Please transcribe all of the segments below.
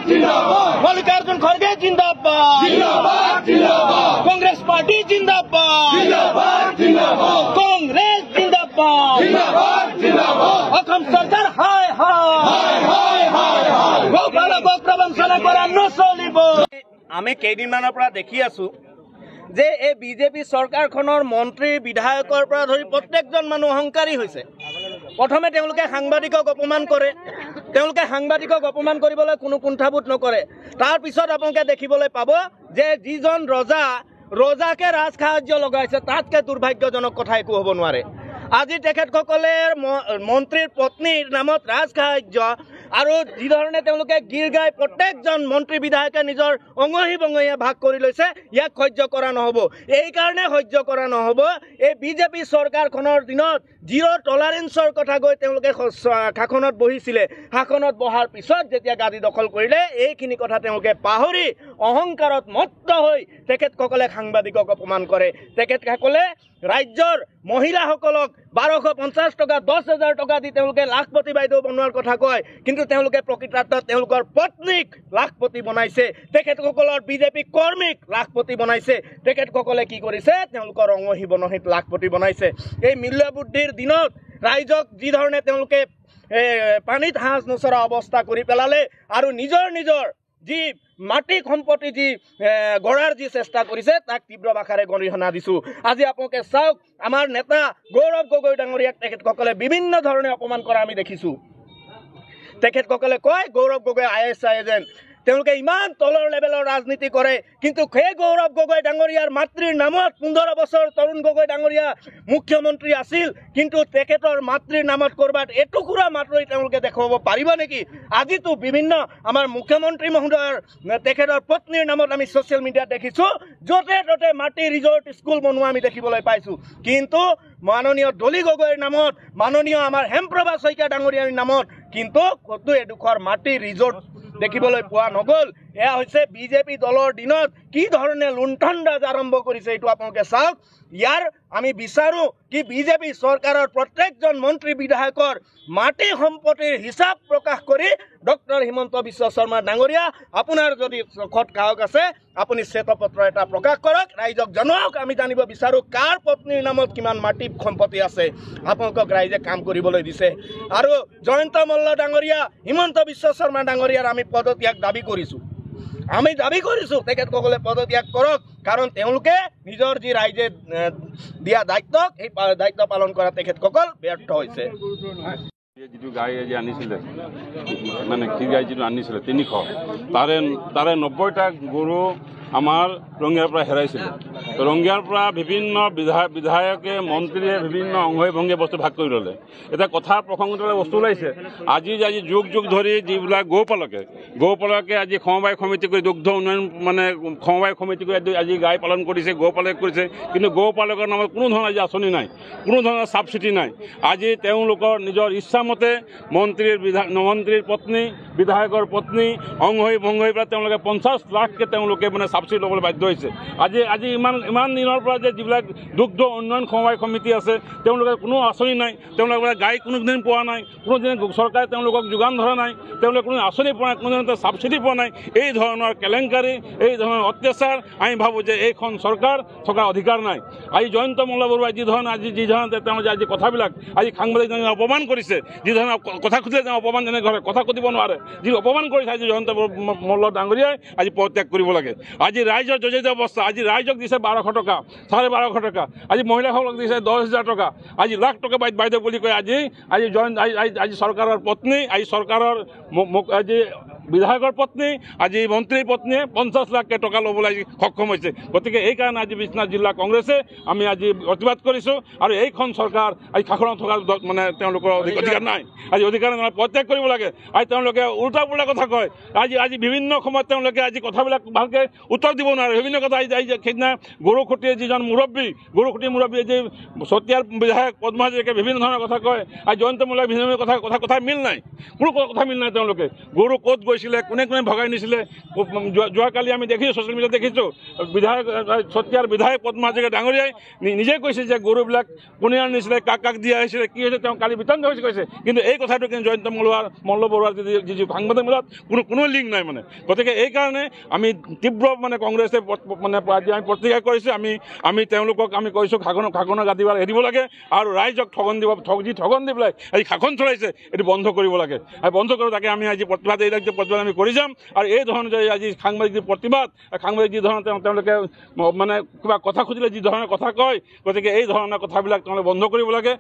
मल्लिकार्जुन खड़गे जिंदाबाद कांग्रेस पार्टी जिंदाबाद कांग्रेस जिंदाबाद অসম सरकार हाय हाय गोपालक प्रवंचना करा नचलिब আমি কেইদিনমানৰ পৰা দেখি আছো যে এই বিজেপি চৰকাৰখনৰ মন্ত্ৰী বিধায়কৰ পৰা ধৰি প্ৰত্যেকজন মানুহ অহংকাৰী হৈছে। প্ৰথমে তেওঁলোকে সাংবাদিকক অপমান কৰে, তেওঁলোকে সাংবাদিকক অপমান কৰিবলৈ কোনো কুণ্ঠাবোধ নকৰে। তাৰ পিছত আপোনালোকে দেখিবলৈ পাব যে যিজন ৰজাকে ৰাজসাহায্য লগাইছে তাতকে দুৰ্ভাগ্যজনক কথা একো হ'ব নোৱাৰে। আজি তেখেতসকলে মন্ত্ৰীৰ পত্নীৰ নামত ৰাজসাহায্য আৰু যি ধৰণে তেওঁলোকে গীৰ গাই প্ৰত্যেকজন মন্ত্ৰী বিধায়কে নিজৰ অঙহী বঙহীয়ে ভাগ কৰি লৈছে, ইয়াক সহ্য কৰা নহ'ব। এইকাৰণে সহ্য কৰা নহ'ব এই বিজেপি চৰকাৰখনৰ দিনত জিৰ' টলাৰেঞ্চৰ কথা গৈ তেওঁলোকে শাসনত বহিছিলে। শাসনত বহাৰ পিছত যেতিয়া গাদী দখল কৰিলে এইখিনি কথা তেওঁলোকে পাহৰি অহংকাৰত মত্ত হৈ তেখেতসকলে সাংবাদিকক অপমান কৰে। তেখেতসকলে ৰাজ্যৰ মহিলাসকলক 1250 টকা 10,000 টকা দি তেওঁলোকে লাখপতি বাইদেউ বনোৱাৰ কথা কয়, কিন্তু তেওঁলোকে প্ৰকৃতাৰ্থত তেওঁলোকৰ পত্নীক লাখপতি বনাইছে, তেখেতসকলৰ বিজেপি কৰ্মীক লাখপতি বনাইছে। তেখেতসকলে কি কৰিছে? তেওঁলোকৰ অঙহী বনহীত লাখপতি বনাইছে। এই মূল্যবৃদ্ধিৰ দিনত ৰাইজক যি ধৰণে তেওঁলোকে পানীত হাঁচ নচৰা অৱস্থা কৰি পেলালে আৰু নিজৰ যি মাটি সম্পত্তি যি গঢ়াৰ যি চেষ্টা কৰিছে তাক তীব্ৰ ভাষাৰে গৰিহণা দিছোঁ। আজি আপোনালোকে চাওক, আমাৰ নেতা গৌৰৱ গগৈ ডাঙৰীয়াক তেখেতসকলে বিভিন্ন ধৰণে অপমান কৰা আমি দেখিছোঁ। তেখেতসকলে কয় গৌৰৱ গগৈ IAS এজেণ্ট, তেওঁলোকে ইমান তলৰ লেভেলৰ ৰাজনীতি কৰে, কিন্তু সেই গৌৰৱ গগৈ ডাঙৰীয়াৰ মাতৃৰ নামত 15 বছৰ তৰুণ গগৈ ডাঙৰীয়া মুখ্যমন্ত্ৰী আছিল, কিন্তু তেখেতৰ মাতৃৰ নামত ক'ৰবাত এটুকুৰা মাতৰি তেওঁলোকে দেখুৱাব পাৰিব নেকি? আজিতো বিভিন্ন আমাৰ মুখ্যমন্ত্ৰী মহোদয়ৰ তেখেতৰ পত্নীৰ নামত আমি ছ'চিয়েল মিডিয়াত দেখিছোঁ, য'তে ত'তে মাটি ৰিজৰ্ট স্কুল বনোৱা আমি দেখিবলৈ পাইছোঁ। কিন্তু মাননীয় ডলি গগৈৰ নামত, মাননীয় আমাৰ হেমপ্ৰভা শইকীয়া ডাঙৰীয়াৰ নামত কিন্তু ক'তো এডোখৰ মাটি ৰিজৰ্ট দেখিবলৈ পোৱা নগ'ল। এয়া হৈছে বিজেপি দলৰ দিনত কি ধৰণে লুণ্ঠনৰাজ আৰম্ভ কৰিছে এইটো আপোনালোকে চাওক। ইয়াৰ আমি বিচাৰোঁ কি বিজেপি চৰকাৰৰ প্ৰত্যেকজন মন্ত্ৰী বিধায়কৰ মাটি সম্পত্তিৰ হিচাপ প্ৰকাশ কৰি ডক্টৰ হিমন্ত বিশ্ব শৰ্মা ডাঙৰীয়া, আপোনাৰ যদি চখত কাহক আছে আপুনি শ্বেতপত্ৰ এটা প্ৰকাশ কৰক, ৰাইজক জনাওক। আমি জানিব বিচাৰোঁ কাৰ পত্নীৰ নামত কিমান মাটি সম্পত্তি আছে আপোনালোকক ৰাইজে কাম কৰিবলৈ দিছে। আৰু জয়ন্ত মল্ল ডাঙৰীয়া, হিমন্ত বিশ্ব শৰ্মা ডাঙৰীয়াৰ আমি পদত্যাগ দাবী কৰিছোঁ। তেখেতসকলে পদত্যাগ কৰক, কাৰণ তেওঁলোকে নিজৰ যি ৰাইজে দিয়া দায়িত্ব সেই দায়িত্ব পালন কৰা তেখেতসকল ব্যৰ্থ হৈছে। যিটো গাই আজি আনিছিলে, মানে কি গাই যিটো আনিছিলে 300, তাৰে 90টা গৰু আমাৰ ৰঙিয়াৰ পৰা হেৰাইছিলে। ৰঙিয়াৰ পৰা বিভিন্ন বিধায়কে মন্ত্ৰীয়ে বিভিন্ন অংগী ভংগী বস্তু ভাগ কৰি ল'লে। এতিয়া কথা প্ৰসংগত বস্তু ওলাইছে, আজি যুগ ধৰি যিবিলাক গৌপালকে আজি সমবায় সমিতি কৰি দুগ্ধ উন্নয়ন মানে সমবায় সমিতি কৰি আজি গাই পালন কৰিছে, গৌপালক কৰিছে, কিন্তু গৌপালকৰ নামত কোনো ধৰণৰ আজি আঁচনি নাই, কোনো ধৰণৰ ছাবচিডি নাই। আজি তেওঁলোকৰ নিজৰ ইচ্ছামতে মন্ত্ৰীৰ পত্নী, বিধায়কৰ পত্নী অংগী ভংগীৰ পৰা তেওঁলোকে 50 লাখকে তেওঁলোকে মানে ছাবচিডি ল'বলৈ বাধ্য হৈছে। আজি ইমান দিনৰ পৰা যে যিবিলাক দুগ্ধ উন্নয়ন সমবায় সমিতি আছে তেওঁলোকে কোনো আঁচনি নাই, তেওঁলোকে গাই কোনোদিন পোৱা নাই, কোনোদিন চৰকাৰে তেওঁলোকক যোগান ধৰা নাই, তেওঁলোকে কোনো আঁচনি পোৱা নাই, কোনো ধৰণৰ ছাবচিডি পোৱা নাই। এই ধৰণৰ কেলেংকাৰী, এই ধৰণৰ অত্যাচাৰ আমি ভাবোঁ যে এইখন চৰকাৰ থকাৰ অধিকাৰ নাই। আজি জয়ন্ত মল্ল বৰুৱাই যি ধৰণে তেওঁ আজি কথাবিলাক আজি সাংবাদিকজনে অপমান কৰিছে, যি ধৰণৰ কথা খুজিলে তেওঁ অপমান যেনে কথা সুধিব নোৱাৰে, যি অপমান কৰিছে আজি জয়ন্ত মল্ল ডাঙৰীয়াই আজি পদত্যাগ কৰিব লাগে। আজি ৰাইজৰ জৰ্জৰিত অৱস্থা, আজি ৰাইজক দিছে 1200 টকা, 1250 টকা, আজি মহিলাসকলক দিছে 10,000 টকা, আজি লাখ টকা বাইদেউ বুলি কয় আজি চৰকাৰৰ পত্নী, আজি চৰকাৰৰ আজি বিধায়কৰ পত্নী, আজি মন্ত্ৰীৰ পত্নীয়ে 50 লাখকে টকা ল'বলৈ সক্ষম হৈছে। গতিকে এইকাৰণে আজি বিশ্বনাথ জিলা কংগ্ৰেছে আমি আজি প্ৰতিবাদ কৰিছোঁ। আৰু এইখন চৰকাৰ আজি শাসনত থকাৰ মানে তেওঁলোকৰ অধিকাৰ নাই, আজি অধিকাৰ পদত্যাগ কৰিব লাগে। আজি তেওঁলোকে উল্টা পুল্টা কথা কয়, আজি বিভিন্ন সময়ত তেওঁলোকে আজি কথাবিলাক ভালকৈ উত্তৰ দিব নোৱাৰে, বিভিন্ন কথা। সেইদিনা গৰুখুটিৰ যিজন মুৰব্বী যি চতিয়াৰ বিধায়ক পদ্মা হাজৰিকাই বিভিন্ন ধৰণৰ কথা কয়, আজি জয়ন্ত মল্লই বিভিন্ন কথা মিল নাই, কোনো কথা মিল নাই। তেওঁলোকে গৰু ক'ত গৈছিলে, কোনে কোনে ভগাই নিছিলে। যোৱাকালি আমি দেখিছোঁ, ছ'চিয়েল মিডিয়াত দেখিছোঁ, চতিয়াৰ বিধায়ক পদ্মা হাজৰিকা ডাঙৰীয়াই নিজে কৈছে যে গৰুবিলাক কোনে আনিছিলে, কাক কাক দিয়া হৈছিলে, কি হৈছে তেওঁ কালি বিতংগ হৈছে কৈছে। কিন্তু এই কথাটো কিন্তু জয়ন্ত মল্ল বৰুৱাৰ যি সাংবাদিক মেলত কোনো লিংক নাই মানে। গতিকে এইকাৰণে আমি তীব্ৰ মানে কংগ্ৰেছে মানে আজি আমি প্ৰতিক্ৰিয়া কৰিছোঁ। আমি তেওঁলোকক আমি কৈছোঁ শাসনৰ গাদীবাৰ এৰিব লাগে আৰু ৰাইজক ঠগন দি পেলাই আজি শাসন চলাইছে এইটো বন্ধ কৰিব লাগে। আৰু বন্ধ কৰোঁ তাকে আমি আজি প্ৰতিবাদ এই ৰাজ্যৰ প্ৰতিবাদ আমি কৰি যাম। আৰু এই ধৰণে যে আজি সাংবাদিক যি প্ৰতিবাদ, সাংবাদিক যি ধৰণে তেওঁলোকে মানে কিবা কথা খুজিলে যি ধৰণে কথা কয়, গতিকে এই ধৰণৰ কথাবিলাক তেওঁলোকে বন্ধ কৰিব লাগে।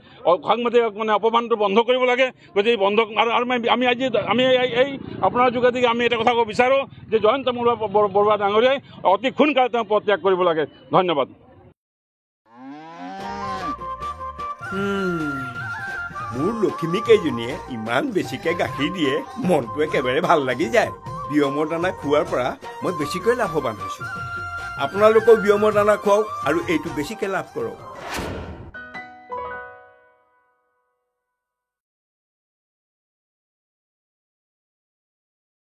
সাংবাদিক মানে অপমানটো বন্ধ কৰিব লাগে। গতিকে বন্ধ আৰু আমি এই আপোনাৰ যোগেদি আমি এটা কথা ক'ব বিচাৰোঁ যে জয়ন্ত মল্ল বৰুৱা ডাঙৰীয়াই অতি সোনকালে তেওঁ পদত্যাগ কৰিব লাগে। ধন্যবাদ। মোৰ লখিমী কেইজনীয়ে ইমান বেছিকৈ গাখীৰ দিয়ে, মনটো একেবাৰে ভাল লাগি যায়। বিয়মৰ দানা খোৱাৰ পৰা মই বেছিকৈ লাভৱান হৈছোঁ। আপোনালোকেও বিয়মৰ দানা খুৱাওক আৰু এইটো বেছিকৈ লাভ কৰক।